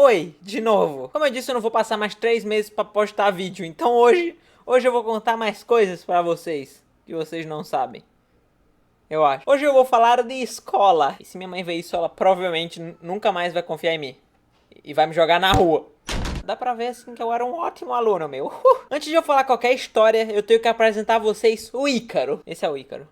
Oi, de novo. Como eu disse, eu não vou passar mais 3 meses pra postar vídeo, então hoje eu vou contar mais coisas pra vocês, que vocês não sabem. Eu acho. Hoje eu vou falar de escola. E se minha mãe ver isso, ela provavelmente nunca mais vai confiar em mim. E vai me jogar na rua. Dá pra ver assim que eu era um ótimo aluno, meu. Antes de eu falar qualquer história, eu tenho que apresentar a vocês o Ícaro. Esse é o Ícaro.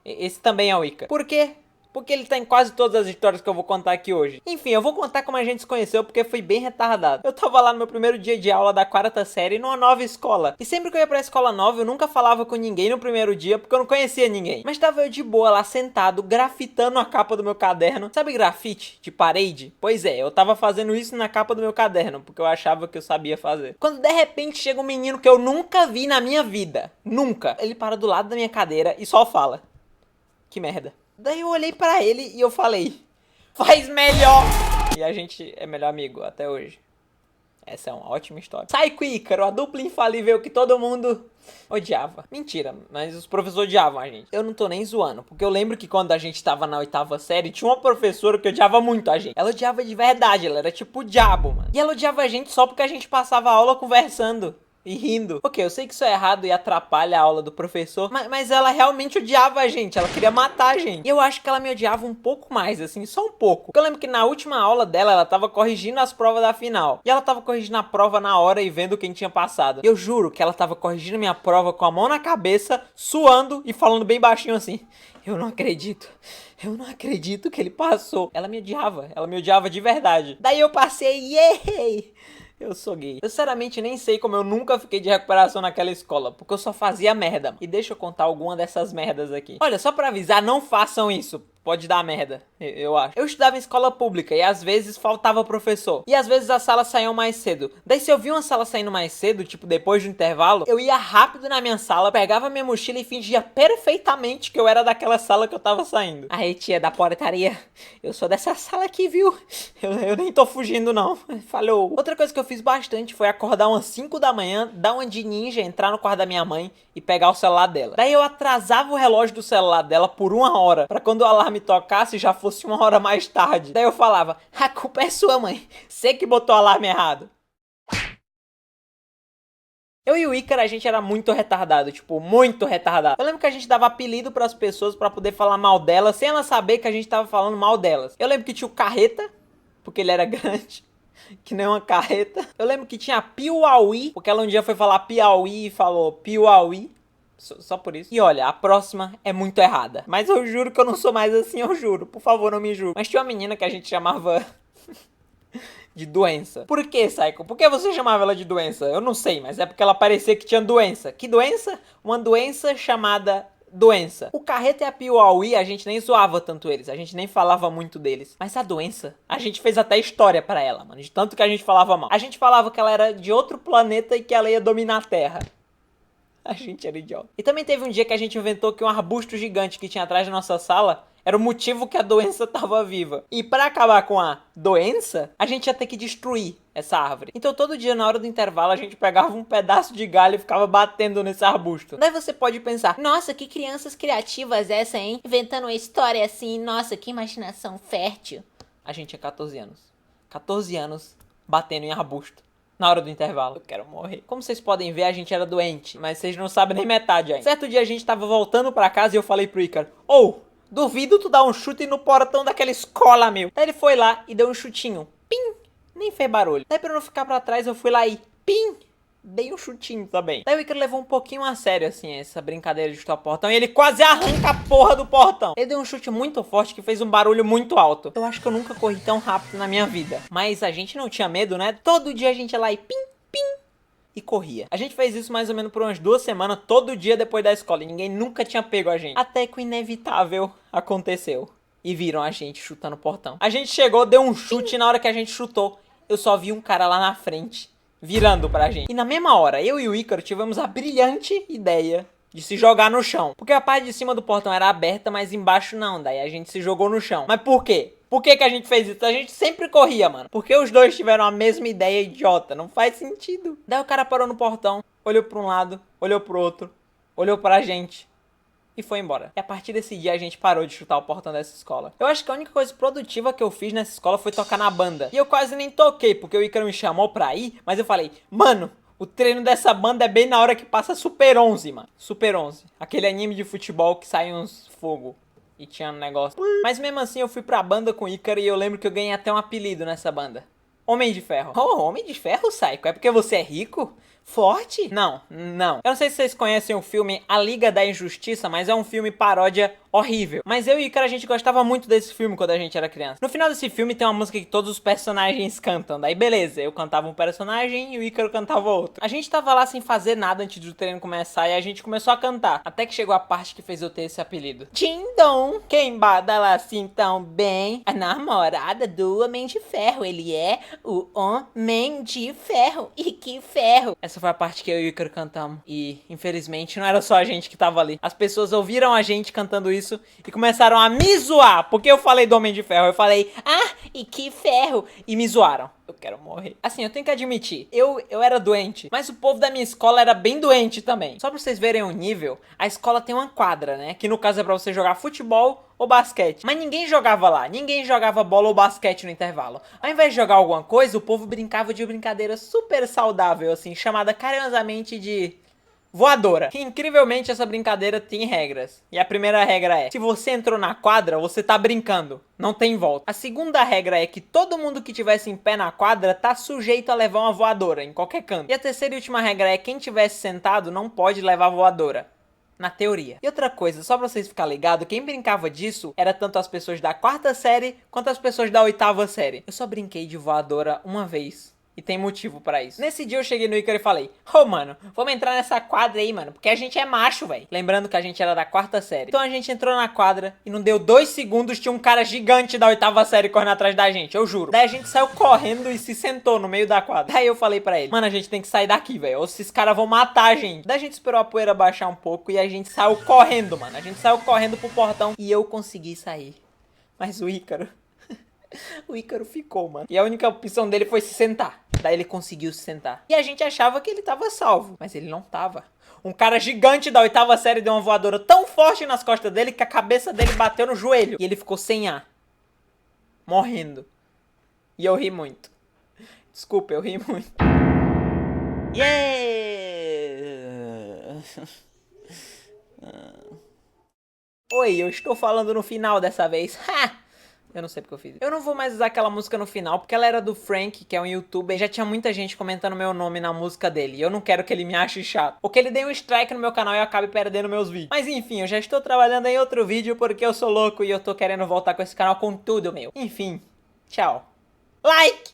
Esse também é o Ícaro. Por quê? Porque ele tá em quase todas as histórias que eu vou contar aqui hoje. Enfim, eu vou contar como a gente se conheceu porque foi bem retardado. Eu tava lá no meu primeiro dia de aula da 4ª série numa nova escola. E sempre que eu ia pra escola nova, eu nunca falava com ninguém no primeiro dia porque eu não conhecia ninguém. Mas tava eu de boa lá sentado, grafitando a capa do meu caderno. Sabe grafite de parede? Pois é, eu tava fazendo isso na capa do meu caderno porque eu achava que eu sabia fazer. Quando de repente chega um menino que eu nunca vi na minha vida. Nunca. Ele para do lado da minha cadeira e só fala: que merda. Daí eu olhei pra ele e eu falei: faz melhor! E a gente é melhor amigo até hoje. Essa é uma ótima história. Psycho e Ícaro, a dupla infalível que todo mundo odiava. Mentira, mas os professores odiavam a gente. Eu não tô nem zoando, porque eu lembro que quando a gente tava na 8ª série, tinha uma professora que odiava muito a gente. Ela odiava de verdade, ela era tipo o diabo, mano. E ela odiava a gente só porque a gente passava a aula conversando e rindo. Ok, eu sei que isso é errado e atrapalha a aula do professor, mas ela realmente odiava a gente, ela queria matar a gente. E eu acho que ela me odiava um pouco mais, assim, só um pouco. Porque eu lembro que na última aula dela, ela tava corrigindo as provas da final. E ela tava corrigindo a prova na hora e vendo quem tinha passado. Eu juro que ela tava corrigindo minha prova com a mão na cabeça, suando e falando bem baixinho assim: eu não acredito que ele passou. Ela me odiava de verdade. Daí eu passei, yay! Eu sou gay. Eu sinceramente nem sei como eu nunca fiquei de recuperação naquela escola, porque eu só fazia merda. E deixa eu contar alguma dessas merdas aqui. Olha, só pra avisar, não façam isso. Pode dar merda, eu acho. Eu estudava em escola pública e às vezes faltava professor. E às vezes as salas saíam mais cedo. Daí se eu vi uma sala saindo mais cedo, tipo depois do intervalo, eu ia rápido na minha sala, pegava minha mochila e fingia perfeitamente que eu era daquela sala que eu tava saindo. Aí, tia da portaria, eu sou dessa sala aqui, viu? Eu nem tô fugindo, não. Falou. Outra coisa que eu fiz bastante foi acordar umas 5 da manhã, dar uma de ninja, entrar no quarto da minha mãe e pegar o celular dela. Daí eu atrasava o relógio do celular dela por 1 hora, pra quando o alarme tocasse já fosse 1 hora mais tarde. Daí eu falava: a culpa é sua, mãe. Você que botou o alarme errado. Eu e o Ícaro, a gente era muito retardado, tipo, muito retardado. Eu lembro que a gente dava apelido pras pessoas pra poder falar mal delas, sem elas saber que a gente tava falando mal delas. Eu lembro que tinha o Carreta, porque ele era grande, que nem uma carreta. Eu lembro que tinha a Piauí, porque ela um dia foi falar Piauí e falou Piauí. Só por isso. E olha, a próxima é muito errada. Mas eu juro que eu não sou mais assim, eu juro. Por favor, não me julgue. Mas tinha uma menina que a gente chamava de doença. Por que, Psycho? Por que você chamava ela de doença? Eu não sei, mas é porque ela parecia que tinha doença. Que doença? Uma doença chamada doença. O Carreta e a Piauí, a gente nem zoava tanto eles, a gente nem falava muito deles. Mas a doença, a gente fez até história pra ela, mano, de tanto que a gente falava mal. A gente falava que ela era de outro planeta e que ela ia dominar a Terra. A gente era idiota. E também teve um dia que a gente inventou que um arbusto gigante que tinha atrás da nossa sala era o motivo que a doença tava viva. E pra acabar com a doença, a gente ia ter que destruir essa árvore. Então todo dia na hora do intervalo a gente pegava um pedaço de galho e ficava batendo nesse arbusto. Daí você pode pensar: nossa, que crianças criativas essa, hein? Inventando uma história assim, nossa, que imaginação fértil. A gente tinha 14 anos. 14 anos batendo em arbusto na hora do intervalo. Eu quero morrer. Como vocês podem ver, a gente era doente, mas vocês não sabem nem metade ainda. Certo dia a gente tava voltando pra casa e eu falei pro Ícaro: duvido tu dar um chute no portão daquela escola, meu. Daí ele foi lá e deu um chutinho. Pim! Nem fez barulho. Daí pra não ficar pra trás, eu fui lá e pim! Dei um chutinho também. Daí o Ícaro levou um pouquinho a sério, assim, essa brincadeira de chutar o portão. E ele quase arranca a porra do portão. Ele deu um chute muito forte que fez um barulho muito alto. Eu acho que eu nunca corri tão rápido na minha vida. Mas a gente não tinha medo, né? Todo dia a gente ia lá e pim, pim, e corria. A gente fez isso mais ou menos por umas 2 semanas, todo dia depois da escola. E ninguém nunca tinha pego a gente. Até que o inevitável aconteceu. E viram a gente chutando o portão. A gente chegou, deu um chute e na hora que a gente chutou, eu só vi um cara lá na frente virando pra gente. E na mesma hora, eu e o Ícaro tivemos a brilhante ideia de se jogar no chão. Porque a parte de cima do portão era aberta, mas embaixo não. Daí a gente se jogou no chão. Mas por quê? Por que a gente fez isso? A gente sempre corria, mano. Porque os dois tiveram a mesma ideia idiota. Não faz sentido. Daí o cara parou no portão, olhou pra um lado, olhou pro outro, olhou pra gente e foi embora. E a partir desse dia a gente parou de chutar o portão dessa escola. Eu acho que a única coisa produtiva que eu fiz nessa escola foi tocar na banda. E eu quase nem toquei, porque o Ícaro me chamou pra ir, mas eu falei, mano, o treino dessa banda é bem na hora que passa Super 11, mano. Super 11. Aquele anime de futebol que sai uns fogo. E tinha um negócio. Mas mesmo assim eu fui pra banda com o Ícaro e eu lembro que eu ganhei até um apelido nessa banda. Homem de Ferro. Oh, Homem de Ferro, Psycho? É porque você é rico? Forte? Não, não. Eu não sei se vocês conhecem o filme A Liga da Injustiça, mas é um filme paródia horrível. Mas eu e o Ícaro, a gente gostava muito desse filme quando a gente era criança. No final desse filme tem uma música que todos os personagens cantam. Daí beleza, eu cantava um personagem e o Ícaro cantava outro. A gente tava lá sem fazer nada antes do treino começar e a gente começou a cantar. Até que chegou a parte que fez eu ter esse apelido. Tindom, quem badala assim tão bem? A namorada do Homem de Ferro. Ele é o Homem de Ferro. E que ferro! Essa foi a parte que eu e o Ícaro cantamos. E, infelizmente, não era só a gente que tava ali. As pessoas ouviram a gente cantando isso e começaram a me zoar. Porque eu falei do Homem de Ferro. Eu falei, ah, e que ferro! E me zoaram. Eu quero morrer. Assim, eu tenho que admitir, eu era doente, mas o povo da minha escola era bem doente também. Só pra vocês verem o nível, a escola tem uma quadra, né? Que no caso é pra você jogar futebol ou basquete. Mas ninguém jogava lá, ninguém jogava bola ou basquete no intervalo. Ao invés de jogar alguma coisa, o povo brincava de brincadeira super saudável, assim, chamada carinhosamente de voadora. E, incrivelmente, essa brincadeira tem regras. E a primeira regra é, se você entrou na quadra, você tá brincando. Não tem volta. A segunda regra é que todo mundo que tivesse em pé na quadra tá sujeito a levar uma voadora, em qualquer canto. E a terceira e última regra é, quem tivesse sentado não pode levar voadora. Na teoria. E outra coisa, só pra vocês ficarem ligados, quem brincava disso era tanto as pessoas da quarta série quanto as pessoas da oitava série. Eu só brinquei de voadora uma vez. E tem motivo pra isso. Nesse dia eu cheguei no Ícaro e falei, ô mano, vamos entrar nessa quadra aí, mano, porque a gente é macho, velho. Lembrando que a gente era da quarta série. Então a gente entrou na quadra e não deu 2 segundos, tinha um cara gigante da oitava série correndo atrás da gente, eu juro. Daí a gente saiu correndo e se sentou no meio da quadra. Daí eu falei pra ele, mano, a gente tem que sair daqui, velho, ou esses caras vão matar a gente. Daí a gente esperou a poeira baixar um pouco e a gente saiu correndo, mano. A gente saiu correndo pro portão e eu consegui sair. Mas o Ícaro... O Ícaro ficou, mano. E a única opção dele foi se sentar. Daí ele conseguiu se sentar. E a gente achava que ele tava salvo. Mas ele não tava. Um cara gigante da oitava série deu uma voadora tão forte nas costas dele que a cabeça dele bateu no joelho. E ele ficou sem ar. Morrendo. E eu ri muito. Desculpa, eu ri muito. Yeah! Oi, eu estou falando no final dessa vez. Ha! Eu não sei porque eu fiz isso. Eu não vou mais usar aquela música no final, porque ela era do Frank, que é um youtuber, e já tinha muita gente comentando meu nome na música dele. E eu não quero que ele me ache chato. Ou que ele dê um strike no meu canal e eu acabe perdendo meus vídeos. Mas enfim, eu já estou trabalhando em outro vídeo porque eu sou louco e eu tô querendo voltar com esse canal com tudo, meu. Enfim, tchau. Like!